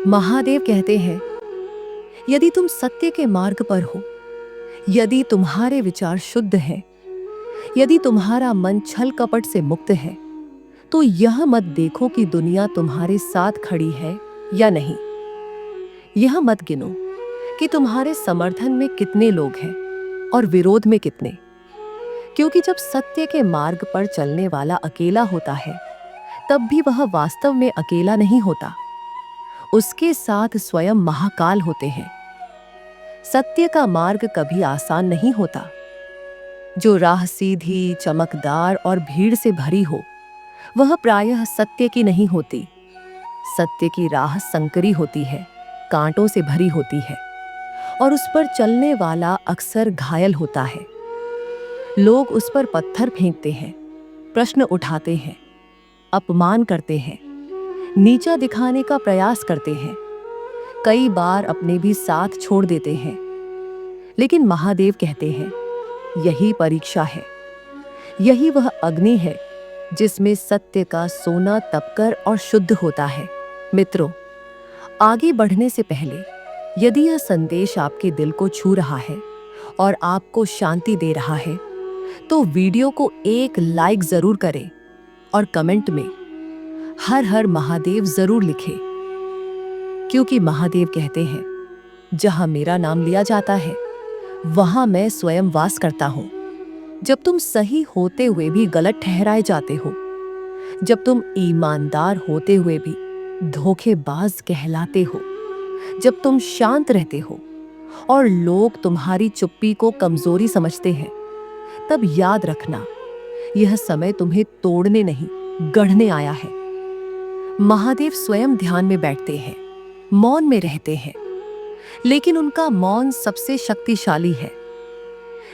महादेव कहते हैं, यदि तुम सत्य के मार्ग पर हो, यदि तुम्हारे विचार शुद्ध हैं, यदि तुम्हारा मन छल कपट से मुक्त है, तो यह मत देखो कि दुनिया तुम्हारे साथ खड़ी है या नहीं। यह मत गिनो कि तुम्हारे समर्थन में कितने लोग हैं और विरोध में कितने, क्योंकि जब सत्य के मार्ग पर चलने वाला अकेला होता है, तब भी वह वास्तव में अकेला नहीं होता। उसके साथ स्वयं महाकाल होते हैं। सत्य का मार्ग कभी आसान नहीं होता। जो राह सीधी, चमकदार और भीड़ से भरी हो, वह प्रायः सत्य की नहीं होती। सत्य की राह संकरी होती है, कांटों से भरी होती है, और उस पर चलने वाला अक्सर घायल होता है। लोग उस पर पत्थर फेंकते हैं, प्रश्न उठाते हैं, अपमान करते हैं, नीचा दिखाने का प्रयास करते हैं, कई बार अपने भी साथ छोड़ देते हैं। लेकिन महादेव कहते हैं, यही परीक्षा है, यही वह अग्नि है जिसमें सत्य का सोना तपकर और शुद्ध होता है। मित्रों, आगे बढ़ने से पहले यदि यह संदेश आपके दिल को छू रहा है और आपको शांति दे रहा है, तो वीडियो को एक लाइक जरूर करें और कमेंट में हर हर महादेव जरूर लिखें, क्योंकि महादेव कहते हैं, जहां मेरा नाम लिया जाता है, वहां मैं स्वयं वास करता हूं। जब तुम सही होते हुए भी गलत ठहराए जाते हो, जब तुम ईमानदार होते हुए भी धोखेबाज कहलाते हो, जब तुम शांत रहते हो और लोग तुम्हारी चुप्पी को कमजोरी समझते हैं, तब याद रखना, यह समय तुम्हें तोड़ने नहीं, गढ़ने आया है। महादेव स्वयं ध्यान में बैठते हैं, मौन में रहते हैं, लेकिन उनका मौन सबसे शक्तिशाली है।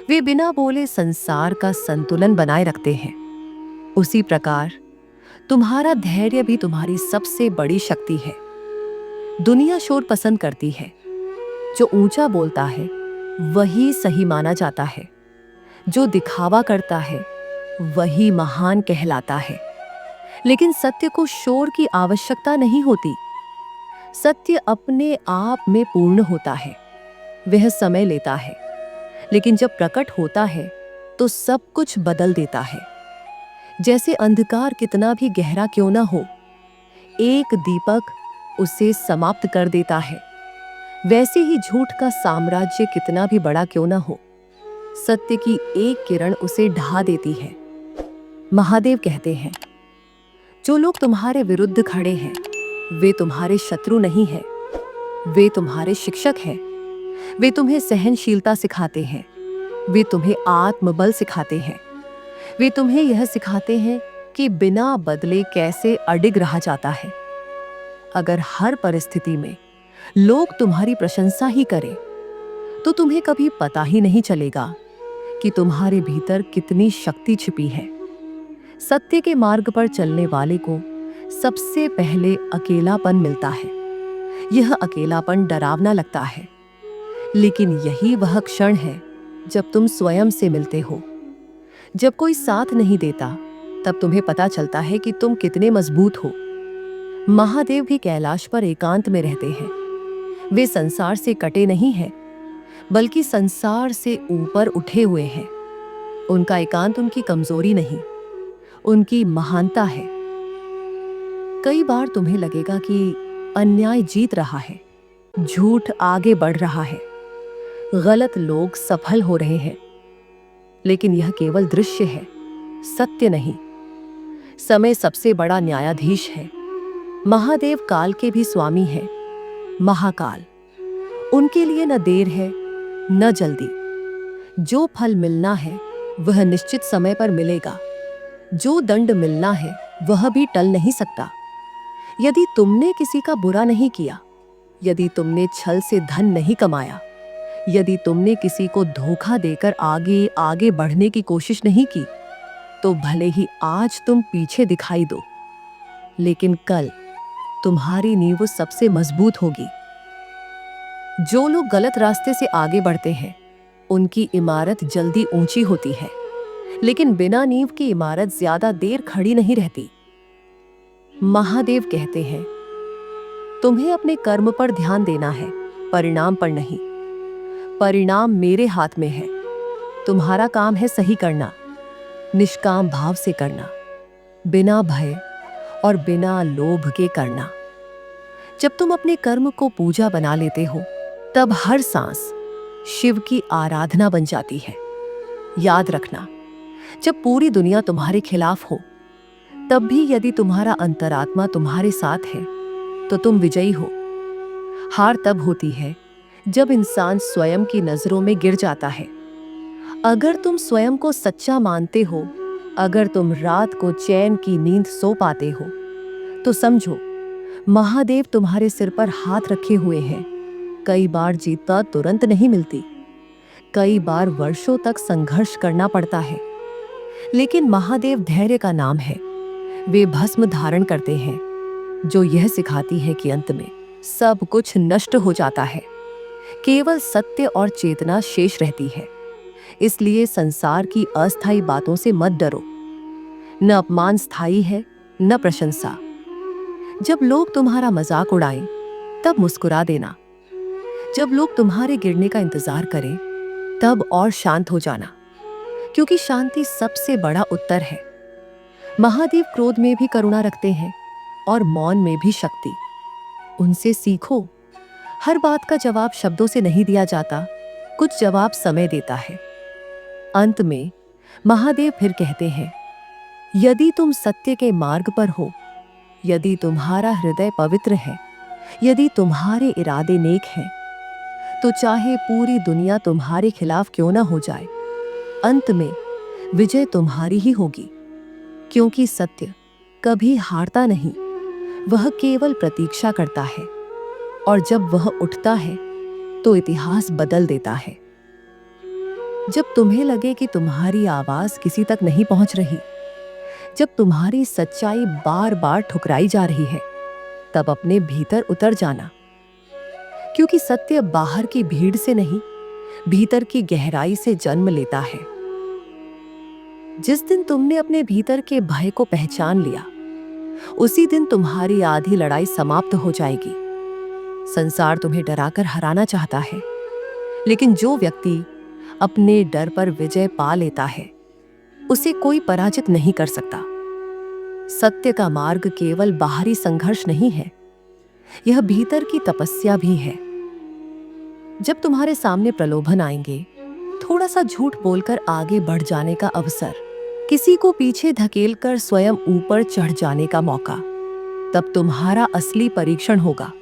वे बिना बोले संसार का संतुलन बनाए रखते हैं। उसी प्रकार तुम्हारा धैर्य भी तुम्हारी सबसे बड़ी शक्ति है। दुनिया शोर पसंद करती है। जो ऊंचा बोलता है वही सही माना जाता है। जो दिखावा करता है वही महान कहलाता है। लेकिन सत्य को शोर की आवश्यकता नहीं होती। सत्य अपने आप में पूर्ण होता है। वह समय लेता है, लेकिन जब प्रकट होता है तो सब कुछ बदल देता है। जैसे अंधकार कितना भी गहरा क्यों ना हो, एक दीपक उसे समाप्त कर देता है, वैसे ही झूठ का साम्राज्य कितना भी बड़ा क्यों ना हो, सत्य की एक किरण उसे ढा देती है। महादेव कहते हैं, जो लोग तुम्हारे विरुद्ध खड़े हैं, वे तुम्हारे शत्रु नहीं हैं, वे तुम्हारे शिक्षक हैं। वे तुम्हें सहनशीलता सिखाते हैं, वे तुम्हें आत्मबल सिखाते हैं, वे तुम्हें यह सिखाते हैं कि बिना बदले कैसे अडिग रहा जाता है। अगर हर परिस्थिति में लोग तुम्हारी प्रशंसा ही करें, तो तुम्हें कभी पता ही नहीं चलेगा कि तुम्हारे भीतर कितनी शक्ति छिपी है। सत्य के मार्ग पर चलने वाले को सबसे पहले अकेलापन मिलता है। यह अकेलापन डरावना लगता है, लेकिन यही वह क्षण है जब तुम स्वयं से मिलते हो। जब कोई साथ नहीं देता, तब तुम्हें पता चलता है कि तुम कितने मजबूत हो। महादेव भी कैलाश पर एकांत में रहते हैं। वे संसार से कटे नहीं हैं, बल्कि संसार से ऊपर उठे हुए हैं। उनका एकांत उनकी कमजोरी नहीं, उनकी महानता है। कई बार तुम्हें लगेगा कि अन्याय जीत रहा है, झूठ आगे बढ़ रहा है, गलत लोग सफल हो रहे हैं, लेकिन यह केवल दृश्य है, सत्य नहीं। समय सबसे बड़ा न्यायाधीश है। महादेव काल के भी स्वामी हैं, महाकाल। उनके लिए न देर है न जल्दी। जो फल मिलना है वह निश्चित समय पर मिलेगा। जो दंड मिलना है वह भी टल नहीं सकता। यदि तुमने किसी का बुरा नहीं किया, यदि तुमने छल से धन नहीं कमाया, यदि तुमने किसी को धोखा देकर आगे आगे बढ़ने की कोशिश नहीं की, तो भले ही आज तुम पीछे दिखाई दो, लेकिन कल तुम्हारी नींव सबसे मजबूत होगी। जो लोग गलत रास्ते से आगे बढ़ते हैं, उनकी इमारत जल्दी ऊंची होती है, लेकिन बिना नींव की इमारत ज्यादा देर खड़ी नहीं रहती। महादेव कहते हैं, तुम्हें अपने कर्म पर ध्यान देना है, परिणाम पर नहीं। परिणाम मेरे हाथ में है। तुम्हारा काम है सही करना, निष्काम भाव से करना, बिना भय और बिना लोभ के करना। जब तुम अपने कर्म को पूजा बना लेते हो, तब हर सांस शिव की आराधना बन जाती है। याद रखना, जब पूरी दुनिया तुम्हारे खिलाफ हो, तब भी यदि तुम्हारा अंतरात्मा तुम्हारे साथ है, तो तुम विजयी हो। हार तब होती है जब इंसान स्वयं की नजरों में गिर जाता है। अगर तुम स्वयं को सच्चा मानते हो, अगर तुम रात को चैन की नींद सो पाते हो, तो समझो महादेव तुम्हारे सिर पर हाथ रखे हुए हैं। कई बार जीतता तुरंत नहीं मिलती, कई बार वर्षों तक संघर्ष करना पड़ता है, लेकिन महादेव धैर्य का नाम है। वे भस्म धारण करते हैं, जो यह सिखाती है कि अंत में सब कुछ नष्ट हो जाता है, केवल सत्य और चेतना शेष रहती है। इसलिए संसार की अस्थायी बातों से मत डरो। न अपमान स्थायी है, न प्रशंसा। जब लोग तुम्हारा मजाक उड़ाएं, तब मुस्कुरा देना। जब लोग तुम्हारे गिरने का इंतजार करें, तब और शांत हो जाना, क्योंकि शांति सबसे बड़ा उत्तर है। महादेव क्रोध में भी करुणा रखते हैं और मौन में भी शक्ति। उनसे सीखो। हर बात का जवाब शब्दों से नहीं दिया जाता, कुछ जवाब समय देता है। अंत में महादेव फिर कहते हैं, यदि तुम सत्य के मार्ग पर हो, यदि तुम्हारा हृदय पवित्र है, यदि तुम्हारे इरादे नेक हैं, तो चाहे पूरी दुनिया तुम्हारे खिलाफ क्यों ना हो जाए, अंत में विजय तुम्हारी ही होगी। क्योंकि सत्य कभी हारता नहीं, वह केवल प्रतीक्षा करता है, और जब वह उठता है तो इतिहास बदल देता है। जब तुम्हें लगे कि तुम्हारी आवाज किसी तक नहीं पहुंच रही, जब तुम्हारी सच्चाई बार बार ठुकराई जा रही है, तब अपने भीतर उतर जाना, क्योंकि सत्य बाहर की भीड़ से नहीं, भीतर की गहराई से जन्म लेता है। जिस दिन तुमने अपने भीतर के भय को पहचान लिया, उसी दिन तुम्हारी आधी लड़ाई समाप्त हो जाएगी। संसार तुम्हें डराकर हराना चाहता है, लेकिन जो व्यक्ति अपने डर पर विजय पा लेता है, उसे कोई पराजित नहीं कर सकता। सत्य का मार्ग केवल बाहरी संघर्ष नहीं है, यह भीतर की तपस्या भी है। जब तुम्हारे सामने प्रलोभन आएंगे, थोड़ा सा झूठ बोलकर आगे बढ़ जाने का अवसर, किसी को पीछे धकेलकर स्वयं ऊपर चढ़ जाने का मौका, तब तुम्हारा असली परीक्षण होगा।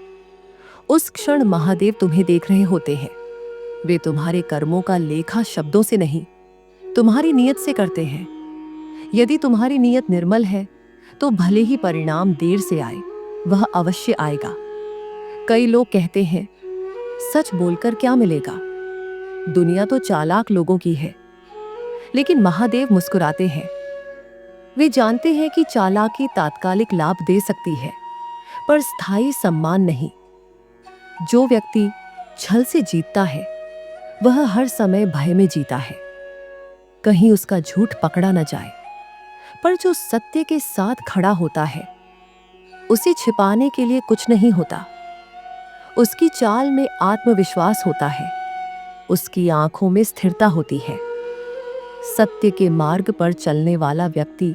उस क्षण महादेव तुम्हें देख रहे होते हैं। वे तुम्हारे कर्मों का लेखा शब्दों से नहीं, तुम्हारी नीयत से करते हैं। यदि तुम्हारी नीयत निर्मल है, तो भले ही परिणाम देर से आए, वह अवश्य आएगा। कई लोग कहते हैं, सच बोलकर क्या मिलेगा, दुनिया तो चालाक लोगों की है। लेकिन महादेव मुस्कुराते हैं। वे जानते हैं कि चालाकी तात्कालिक लाभ दे सकती है, पर स्थायी सम्मान नहीं। जो व्यक्ति छल से जीतता है, वह हर समय भय में जीता है, कहीं उसका झूठ पकड़ा न जाए। पर जो सत्य के साथ खड़ा होता है, उसे छिपाने के लिए कुछ नहीं होता। उसकी चाल में आत्मविश्वास होता है, उसकी आंखों में स्थिरता होती है। सत्य के मार्ग पर चलने वाला व्यक्ति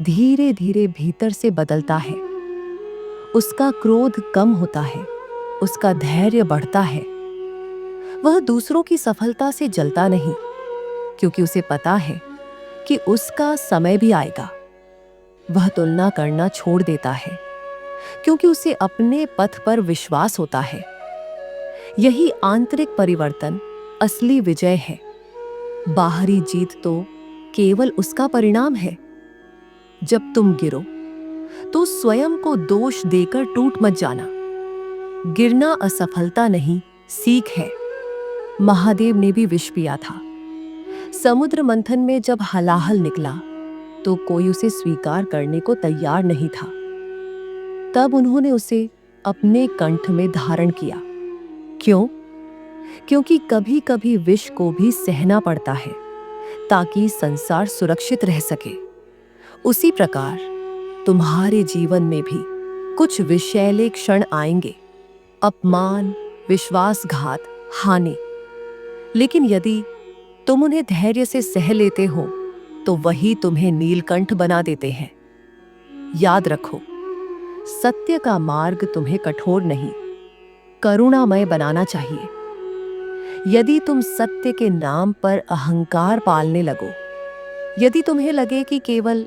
धीरे धीरे भीतर से बदलता है। उसका क्रोध कम होता है, उसका धैर्य बढ़ता है। वह दूसरों की सफलता से जलता नहीं, क्योंकि उसे पता है कि उसका समय भी आएगा। वह तुलना करना छोड़ देता है, क्योंकि उसे अपने पथ पर विश्वास होता है। यही आंतरिक परिवर्तन असली विजय है। बाहरी जीत तो केवल उसका परिणाम है। जब तुम गिरो, तो स्वयं को दोष देकर टूट मत जाना। गिरना असफलता नहीं, सीख है। महादेव ने भी विष पिया था। समुद्र मंथन में जब हलाहल निकला, तो कोई उसे स्वीकार करने को तैयार नहीं था। तब उन्होंने उसे अपने कंठ में धारण किया। क्यों? क्योंकि कभी कभी विष को भी सहना पड़ता है, ताकि संसार सुरक्षित रह सके। उसी प्रकार तुम्हारे जीवन में भी कुछ विषैले क्षण आएंगे, अपमान, विश्वासघात, हानि। लेकिन यदि तुम उन्हें धैर्य से सह लेते हो तो वही तुम्हें नीलकंठ बना देते हैं। याद रखो, सत्य का मार्ग तुम्हें कठोर नहीं, करुणामय बनाना चाहिए। यदि तुम सत्य के नाम पर अहंकार पालने लगो, यदि तुम्हें लगे कि केवल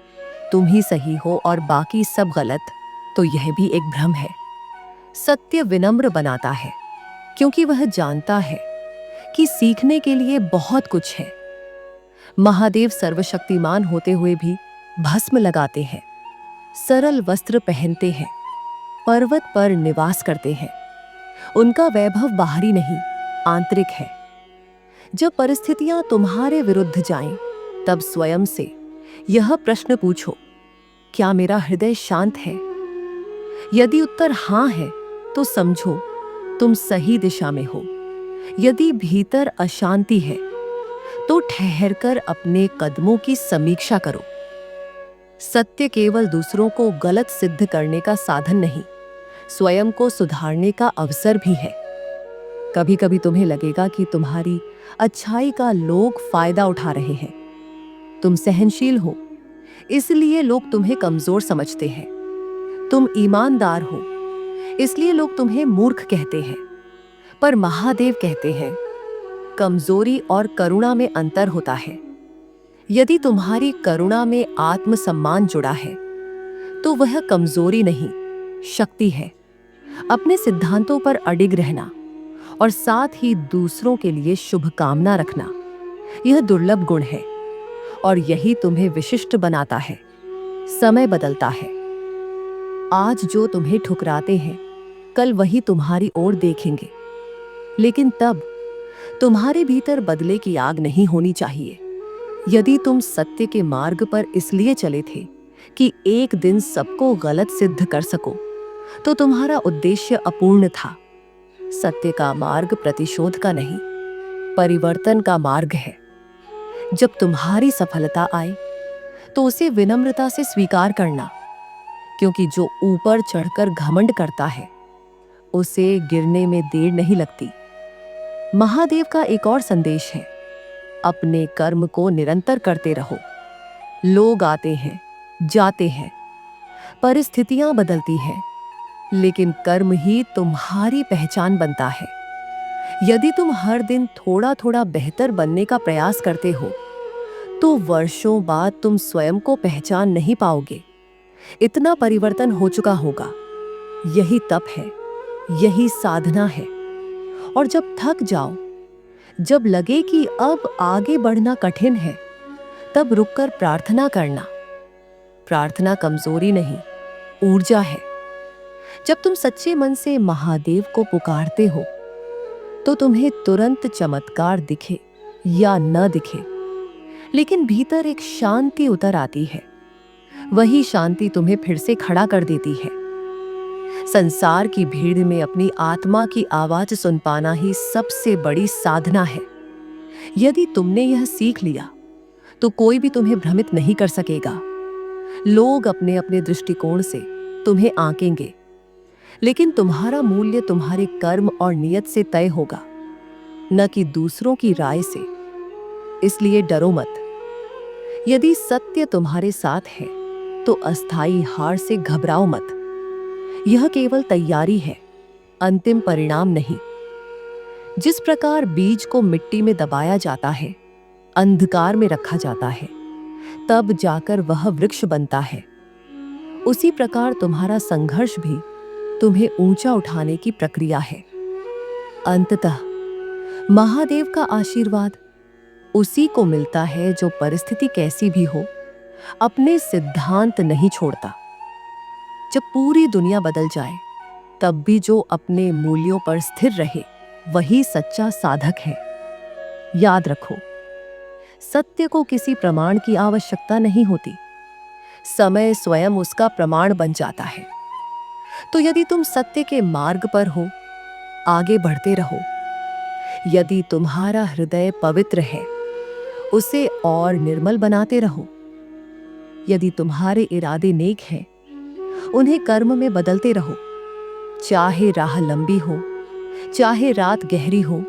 तुम ही सही हो और बाकी सब गलत, तो यह भी एक भ्रम है। सत्य विनम्र बनाता है, क्योंकि वह जानता है कि सीखने के लिए बहुत कुछ है। महादेव सर्वशक्तिमान होते हुए भी भस्म लगाते हैं, सरल वस्त्र पहनते हैं, पर्वत पर निवास करते हैं। उनका वैभव बाहरी नहीं, आंतरिक है। जब परिस्थितियां तुम्हारे विरुद्ध जाएं, तब स्वयं से यह प्रश्न पूछो, क्या मेरा हृदय शांत है? यदि उत्तर हां है, तो समझो तुम सही दिशा में हो। यदि भीतर अशांति है, तो ठहरकर अपने कदमों की समीक्षा करो। सत्य केवल दूसरों को गलत सिद्ध करने का साधन नहीं, स्वयं को सुधारने का अवसर भी है। कभी कभी तुम्हें लगेगा कि तुम्हारी अच्छाई का लोग फायदा उठा रहे हैं। तुम सहनशील हो, इसलिए लोग तुम्हें कमजोर समझते हैं। तुम ईमानदार हो, इसलिए लोग तुम्हें मूर्ख कहते हैं। पर महादेव कहते हैं, कमजोरी और करुणा में अंतर होता है। यदि तुम्हारी करुणा में आत्मसम्मान जुड़ा है, तो वह कमजोरी नहीं, शक्ति है। अपने सिद्धांतों पर अडिग रहना और साथ ही दूसरों के लिए शुभकामना रखना, यह दुर्लभ गुण है और यही तुम्हें विशिष्ट बनाता है। समय बदलता है। आज जो तुम्हें ठुकराते हैं, कल वही तुम्हारी ओर देखेंगे। लेकिन तब तुम्हारे भीतर बदले की आग नहीं होनी चाहिए। यदि तुम सत्य के मार्ग पर इसलिए चले थे कि एक दिन सबको गलत सिद्ध कर सको, तो तुम्हारा उद्देश्य अपूर्ण था। सत्य का मार्ग प्रतिशोध का नहीं, परिवर्तन का मार्ग है। जब तुम्हारी सफलता आए, तो उसे विनम्रता से स्वीकार करना, क्योंकि जो ऊपर चढ़कर घमंड करता है, उसे गिरने में देर नहीं लगती। महादेव का एक और संदेश है, अपने कर्म को निरंतर करते रहो। लोग आते हैं, जाते हैं, परिस्थितियां बदलती हैं, लेकिन कर्म ही तुम्हारी पहचान बनता है। यदि तुम हर दिन थोड़ा थोड़ा बेहतर बनने का प्रयास करते हो, तो वर्षों बाद तुम स्वयं को पहचान नहीं पाओगे। इतना परिवर्तन हो चुका होगा। यही तप है, यही साधना है। और जब थक जाओ, जब लगे कि अब आगे बढ़ना कठिन है, तब रुककर प्रार्थना करना। प्रार्थना कमजोरी नहीं, ऊर्जा है। जब तुम सच्चे मन से महादेव को पुकारते हो, तो तुम्हें तुरंत चमत्कार दिखे या न दिखे, लेकिन भीतर एक शांति उतर आती है। वही शांति तुम्हें फिर से खड़ा कर देती है। संसार की भीड़ में अपनी आत्मा की आवाज सुन पाना ही सबसे बड़ी साधना है। यदि तुमने यह सीख लिया, तो कोई भी तुम्हें भ्रमित नहीं कर सकेगा। लोग अपने अपने दृष्टिकोण से तुम्हें आंकेंगे, लेकिन तुम्हारा मूल्य तुम्हारे कर्म और नियत से तय होगा, न कि दूसरों की राय से। इसलिए डरो मत। यदि सत्य तुम्हारे साथ है, तो अस्थाई हार से घबराओ मत। यह केवल तैयारी है, अंतिम परिणाम नहीं। जिस प्रकार बीज को मिट्टी में दबाया जाता है, अंधकार में रखा जाता है, तब जाकर वह वृक्ष बनता है, उसी प्रकार तुम्हारा संघर्ष भी तुम्हें ऊंचा उठाने की प्रक्रिया है। अंततः महादेव का आशीर्वाद उसी को मिलता है जो परिस्थिति कैसी भी हो, अपने सिद्धांत नहीं छोड़ता। जब पूरी दुनिया बदल जाए, तब भी जो अपने मूल्यों पर स्थिर रहे, वही सच्चा साधक है। याद रखो, सत्य को किसी प्रमाण की आवश्यकता नहीं होती, समय स्वयं उसका प्रमाण बन जाता है। तो यदि तुम सत्य के मार्ग पर हो, आगे बढ़ते रहो। यदि तुम्हारा हृदय पवित्र है, उसे और निर्मल बनाते रहो। यदि तुम्हारे इरादे नेक हैं, उन्हें कर्म में बदलते रहो, चाहे राह लंबी हो, चाहे रात गहरी हो,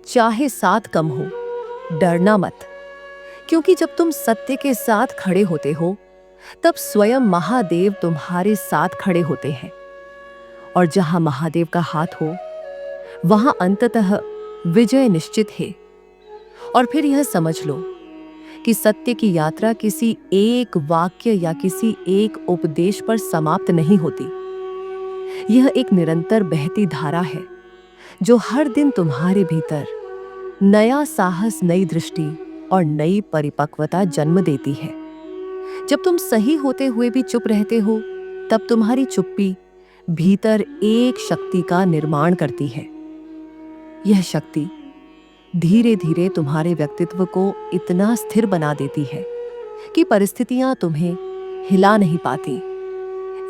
चाहे साथ कम हो। डरना मत, क्योंकि जब तुम सत्य के साथ खड़े होते हो तब स्वयं महादेव तुम्हारे साथ खड़े होते हैं। और जहां महादेव का हाथ हो वहां अंततः विजय निश्चित है। और फिर यह समझ लो कि सत्य की यात्रा किसी एक वाक्य या किसी एक उपदेश पर समाप्त नहीं होती। यह एक निरंतर बहती धारा है जो हर दिन तुम्हारे भीतर नया साहस, नई दृष्टि और नई परिपक्वता जन्म देती है। जब तुम सही होते हुए भी चुप रहते हो, तब तुम्हारी चुप्पी भीतर एक शक्ति का निर्माण करती है। यह शक्ति धीरे धीरे तुम्हारे व्यक्तित्व को इतना स्थिर बना देती है कि परिस्थितियां तुम्हें हिला नहीं पाती।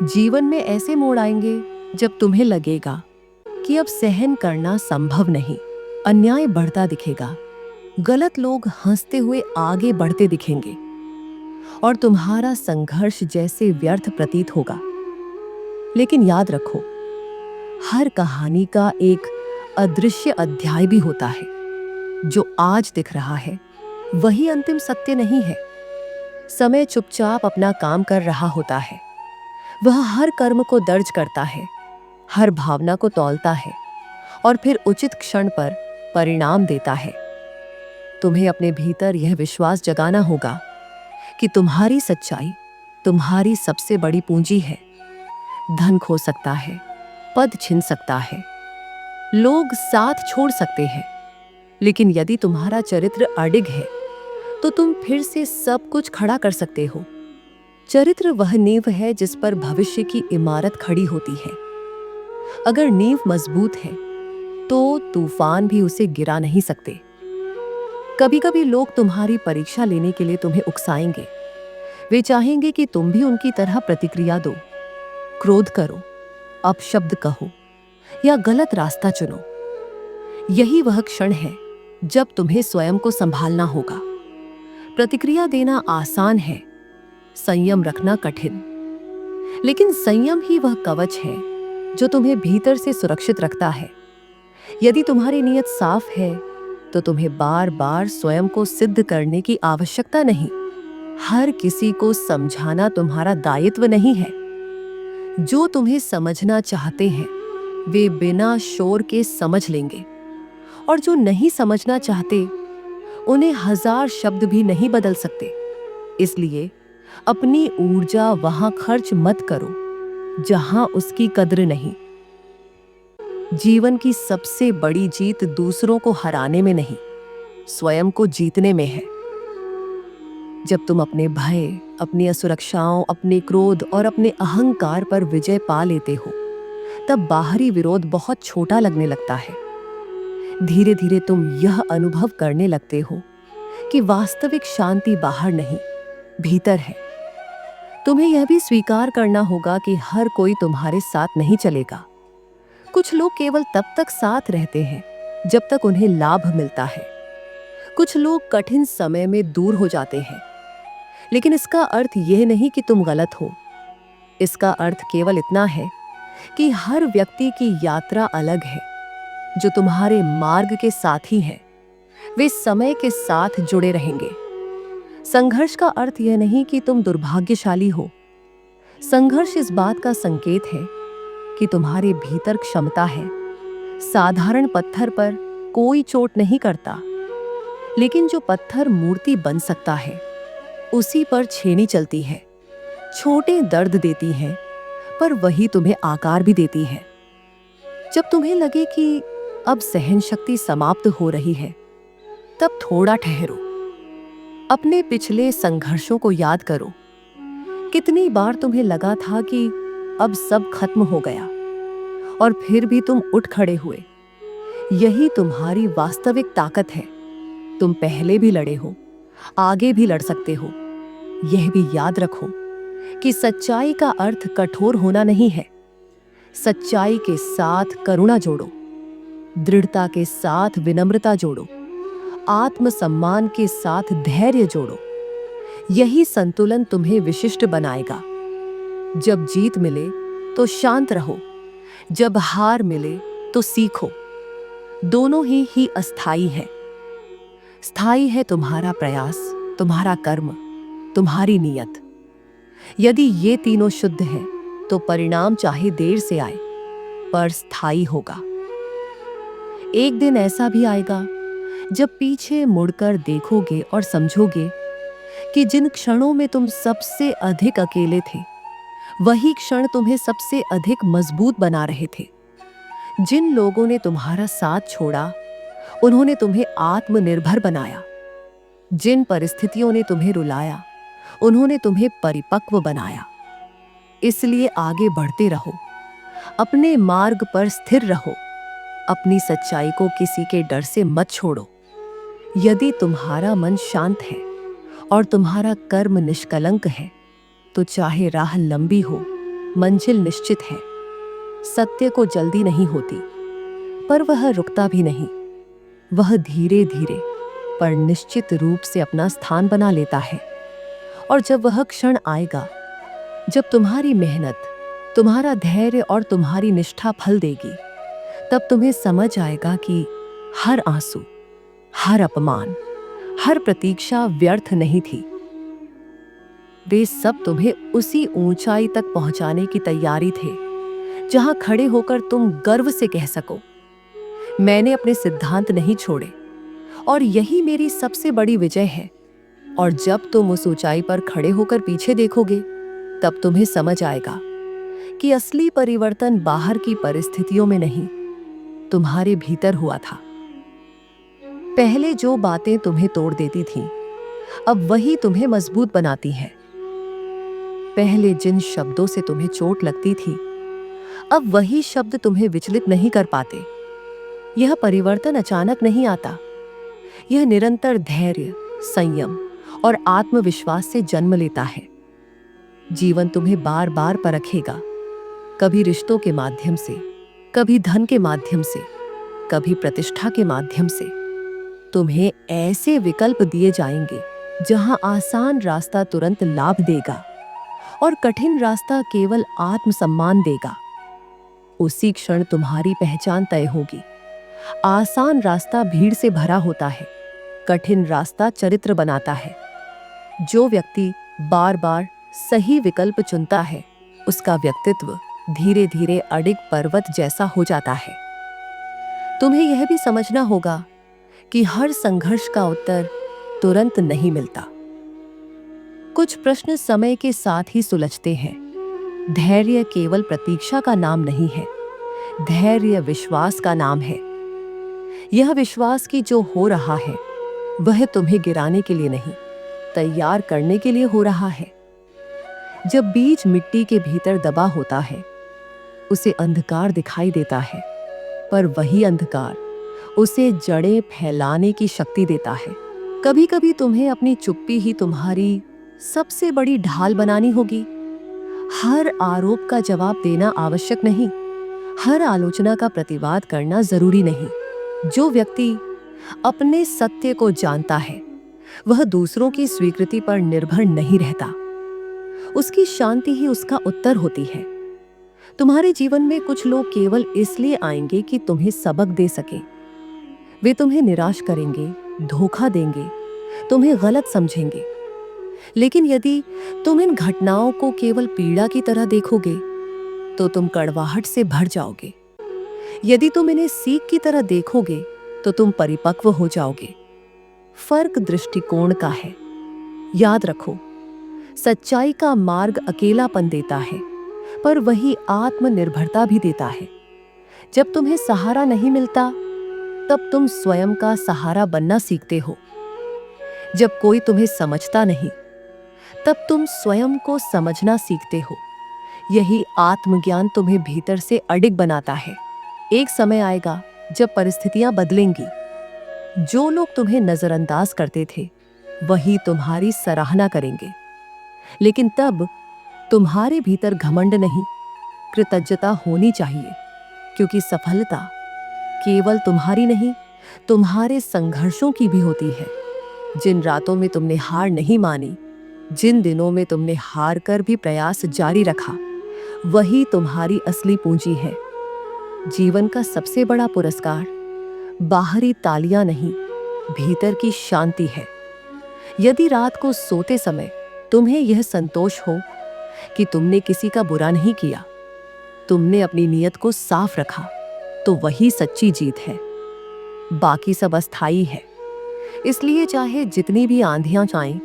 जीवन में ऐसे मोड़ आएंगे जब तुम्हें लगेगा कि अब सहन करना संभव नहीं। अन्याय बढ़ता दिखेगा, गलत लोग हंसते हुए आगे बढ़ते दिखेंगे और तुम्हारा संघर्ष जैसे व्यर्थ प्रतीत होगा। लेकिन याद रखो, हर कहानी का एक अदृश्य अध्याय भी होता है। जो आज दिख रहा है वही अंतिम सत्य नहीं है। समय चुपचाप अपना काम कर रहा होता है। वह हर कर्म को दर्ज करता है, हर भावना को तौलता है और फिर उचित क्षण पर परिणाम देता है। तुम्हें अपने भीतर यह विश्वास जगाना होगा कि तुम्हारी सच्चाई तुम्हारी सबसे बड़ी पूंजी है। धन खो सकता है, पद छिन सकता है, लोग साथ छोड़ सकते हैं, लेकिन यदि तुम्हारा चरित्र अडिग है तो तुम फिर से सब कुछ खड़ा कर सकते हो। चरित्र वह नींव है जिस पर भविष्य की इमारत खड़ी होती है। अगर नींव मजबूत है तो तूफान भी उसे गिरा नहीं सकते। कभी-कभी लोग तुम्हारी परीक्षा लेने के लिए तुम्हें उकसाएंगे। वे चाहेंगे कि तुम भी उनकी तरह प्रतिक्रिया दो, क्रोध करो, अपशब्द कहो या गलत रास्ता चुनो। यही वह क्षण है जब तुम्हें स्वयं को संभालना होगा। प्रतिक्रिया देना आसान है, संयम रखना कठिन। लेकिन संयम ही वह कवच है जो तुम्हें भीतर से सुरक्षित रखता है। यदि तुम्हारी नीयत साफ है तो तुम्हें बार बार स्वयं को सिद्ध करने की आवश्यकता नहीं। हर किसी को समझाना तुम्हारा दायित्व नहीं है। जो तुम्हें समझना चाहते हैं वे बिना शोर के समझ लेंगे, और जो नहीं समझना चाहते उन्हें 1000 शब्द भी नहीं बदल सकते। इसलिए अपनी ऊर्जा वहां खर्च मत करो जहां उसकी कद्र नहीं। जीवन की सबसे बड़ी जीत दूसरों को हराने में नहीं, स्वयं को जीतने में है। जब तुम अपने भय, अपनी असुरक्षाओं, अपने क्रोध और अपने अहंकार पर विजय पा लेते हो, तब बाहरी विरोध बहुत छोटा लगने लगता है। धीरे धीरे तुम यह अनुभव करने लगते हो कि वास्तविक शांति बाहर नहीं, भीतर है। तुम्हें यह भी स्वीकार करना होगा कि हर कोई तुम्हारे साथ नहीं चलेगा। कुछ लोग केवल तब तक साथ रहते हैं जब तक उन्हें लाभ मिलता है। कुछ लोग कठिन समय में दूर हो जाते हैं। लेकिन इसका अर्थ यह नहीं कि तुम गलत हो। इसका अर्थ केवल इतना है कि हर व्यक्ति की यात्रा अलग है। जो तुम्हारे मार्ग के साथी हैं, वे समय के साथ जुड़े रहेंगे। संघर्ष का अर्थ यह नहीं कि तुम दुर्भाग्यशाली हो। संघर्ष इस बात का संकेत है कि तुम्हारे भीतर क्षमता है। साधारण पत्थर पर कोई चोट नहीं करता, लेकिन जो पत्थर मूर्ति बन सकता है उसी पर छेनी चलती है। छोटे दर्द देती हैं, पर वही तुम्हें आकार भी देती है। जब तुम्हें लगे कि अब सहन शक्ति समाप्त हो रही है, तब थोड़ा ठहरो। अपने पिछले संघर्षों को याद करो। कितनी बार तुम्हें लगा था कि अब सब खत्म हो गया, और फिर भी तुम उठ खड़े हुए। यही तुम्हारी वास्तविक ताकत है। तुम पहले भी लड़े हो, आगे भी लड़ सकते हो। यह भी याद रखो कि सच्चाई का अर्थ कठोर होना नहीं है। सच्चाई के साथ करुणा जोड़ो, दृढ़ता के साथ विनम्रता जोड़ो, आत्मसम्मान के साथ धैर्य जोड़ो। यही संतुलन तुम्हें विशिष्ट बनाएगा। जब जीत मिले तो शांत रहो, जब हार मिले तो सीखो। दोनों ही अस्थाई है। स्थायी है तुम्हारा प्रयास, तुम्हारा कर्म, तुम्हारी नियत। यदि ये तीनों शुद्ध हैं, तो परिणाम चाहे देर से आए पर स्थायी होगा। एक दिन ऐसा भी आएगा जब पीछे मुड़कर देखोगे और समझोगे कि जिन क्षणों में तुम सबसे अधिक अकेले थे, वही क्षण तुम्हें सबसे अधिक मजबूत बना रहे थे। जिन लोगों ने तुम्हारा साथ छोड़ा, उन्होंने तुम्हें आत्मनिर्भर बनाया। जिन परिस्थितियों ने तुम्हें रुलाया, उन्होंने तुम्हें परिपक्व बनाया। इसलिए आगे बढ़ते रहो, अपने मार्ग पर स्थिर रहो, अपनी सच्चाई को किसी के डर से मत छोड़ो। यदि तुम्हारा मन शांत है और तुम्हारा कर्म निष्कलंक है, तो चाहे राह लंबी हो, मंजिल निश्चित है। सत्य को जल्दी नहीं होती, पर वह रुकता भी नहीं। वह धीरे धीरे पर निश्चित रूप से अपना स्थान बना लेता है। और जब वह क्षण आएगा जब तुम्हारी मेहनत, तुम्हारा धैर्य और तुम्हारी निष्ठा फल देगी, तब तुम्हें समझ आएगा कि हर आंसू, हर अपमान, हर प्रतीक्षा व्यर्थ नहीं थी। वे सब तुम्हें उसी ऊंचाई तक पहुंचाने की तैयारी थे जहां खड़े होकर तुम गर्व से कह सको, मैंने अपने सिद्धांत नहीं छोड़े और यही मेरी सबसे बड़ी विजय है। और जब तुम उस ऊंचाई पर खड़े होकर पीछे देखोगे, तब तुम्हें समझ आएगा कि असली परिवर्तन बाहर की परिस्थितियों में नहीं, तुम्हारे भीतर हुआ था। पहले जो बातें तुम्हें तोड़ देती थीं, अब वही तुम्हें मजबूत बनाती हैं। पहले जिन शब्दों से तुम्हें चोट लगती थी, अब वही शब्द तुम्हें विचलित नहीं कर पाते। यह परिवर्तन अचानक नहीं आता, यह निरंतर धैर्य, संयम और आत्मविश्वास से जन्म लेता है। जीवन तुम्हें बार बार परखेगा, कभी रिश्तों के माध्यम से, कभी धन के माध्यम से, कभी प्रतिष्ठा के माध्यम से। तुम्हें ऐसे विकल्प दिए जाएंगे जहां आसान रास्ता तुरंत लाभ देगा और कठिन रास्ता केवल आत्मसम्मान देगा। उसी क्षण तुम्हारी पहचान तय होगी। आसान रास्ता भीड़ से भरा होता है, कठिन रास्ता चरित्र बनाता है। जो व्यक्ति बार बार सही विकल्प चुनता है, उसका व्यक्तित्व धीरे धीरे अडिग पर्वत जैसा हो जाता है। तुम्हें यह भी समझना होगा कि हर संघर्ष का उत्तर तुरंत नहीं मिलता। कुछ प्रश्न समय के साथ ही सुलझते हैं। धैर्य केवल प्रतीक्षा का नाम नहीं है, धैर्य विश्वास का नाम है। यह विश्वास कि जो हो रहा है वह तुम्हें गिराने के लिए नहीं, तैयार करने के लिए हो रहा है। जब बीज मिट्टी के भीतर दबा होता है, उसे अंधकार दिखाई देता है, पर वही अंधकार उसे जड़ें फैलाने की शक्ति देता है। कभी कभी तुम्हें अपनी चुप्पी ही तुम्हारी सबसे बड़ी ढाल बनानी होगी। हर आरोप का जवाब देना आवश्यक नहीं, हर आलोचना का प्रतिवाद करना जरूरी नहीं। जो व्यक्ति अपने सत्य को जानता है, वह दूसरों की स्वीकृति पर निर्भर नहीं रहता। उसकी शांति ही उसका उत्तर होती है। तुम्हारे जीवन में कुछ लोग केवल इसलिए आएंगे कि तुम्हें सबक दे सके। वे तुम्हें निराश करेंगे, धोखा देंगे, तुम्हें गलत समझेंगे। लेकिन यदि तुम इन घटनाओं को केवल पीड़ा की तरह देखोगे, तो तुम कड़वाहट से भर जाओगे। यदि तुम इन्हें सीख की तरह देखोगे, तो तुम परिपक्व हो जाओगे। फर्क दृष्टिकोण का है। याद रखो, सच्चाई का मार्ग अकेलापन देता है, पर वही आत्मनिर्भरता भी देता है। जब तुम्हें सहारा नहीं मिलता, तब तुम स्वयं का सहारा बनना सीखते हो। जब कोई तुम्हें समझता नहीं, तब तुम स्वयं को समझना सीखते हो। यही आत्मज्ञान तुम्हें भीतर से अडिग बनाता है। एक समय आएगा जब परिस्थितियां बदलेंगी। जो लोग तुम्हें नजरअंदाज करते थे, वही तुम्हारी सराहना करेंगे। लेकिन तब तुम्हारे भीतर घमंड नहीं, कृतज्ञता होनी चाहिए, क्योंकि सफलता केवल तुम्हारी नहीं, तुम्हारे संघर्षों की भी होती है। जिन रातों में तुमने हार नहीं मानी, जिन दिनों में तुमने हार कर भी प्रयास जारी रखा, वही तुम्हारी असली पूंजी है। जीवन का सबसे बड़ा पुरस्कार बाहरी तालियां नहीं, भीतर की शांति है। यदि रात को सोते समय तुम्हें यह संतोष हो कि तुमने किसी का बुरा नहीं किया, तुमने अपनी नीयत को साफ रखा, तो वही सच्ची जीत है। बाकी सब अस्थाई है। इसलिए चाहे जितनी भी आंधियां आएं,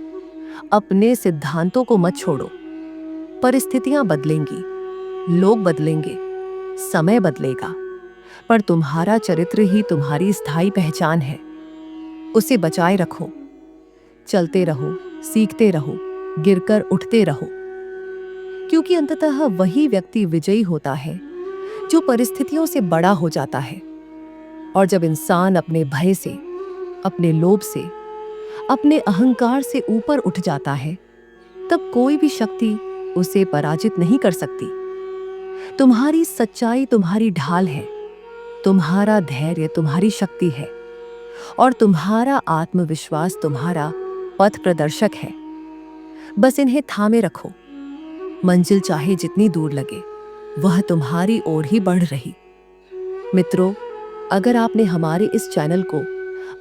अपने सिद्धांतों को मत छोड़ो। परिस्थितियां बदलेंगी, लोग बदलेंगे, समय बदलेगा, पर तुम्हारा चरित्र ही तुम्हारी स्थायी पहचान है। उसे बचाए रखो। चलते रहो, सीखते रहो, गिरकर उठते रहो, क्योंकि अंततः वही व्यक्ति विजयी होता है जो परिस्थितियों से बड़ा हो जाता है। और जब इंसान अपने भय से, अपने लोभ से, अपने अहंकार से ऊपर उठ जाता है, तब कोई भी शक्ति उसे पराजित नहीं कर सकती। तुम्हारी सच्चाई तुम्हारी ढाल है, तुम्हारा धैर्य तुम्हारी शक्ति है, और तुम्हारा आत्मविश्वास तुम्हारा पथ प्रदर्शक है। बस इन्हें थामे रखो। मंजिल चाहे जितनी दूर लगे, वह तुम्हारी ओर ही बढ़ रही। मित्रों, अगर आपने हमारे इस चैनल को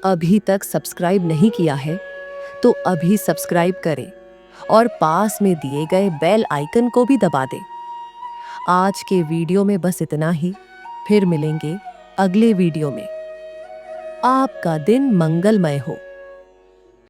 अभी तक सब्सक्राइब नहीं किया है, तो अभी सब्सक्राइब करें और पास में दिए गए बेल आइकन को भी दबा दें। आज के वीडियो में बस इतना ही। फिर मिलेंगे अगले वीडियो में। आपका दिन मंगलमय हो।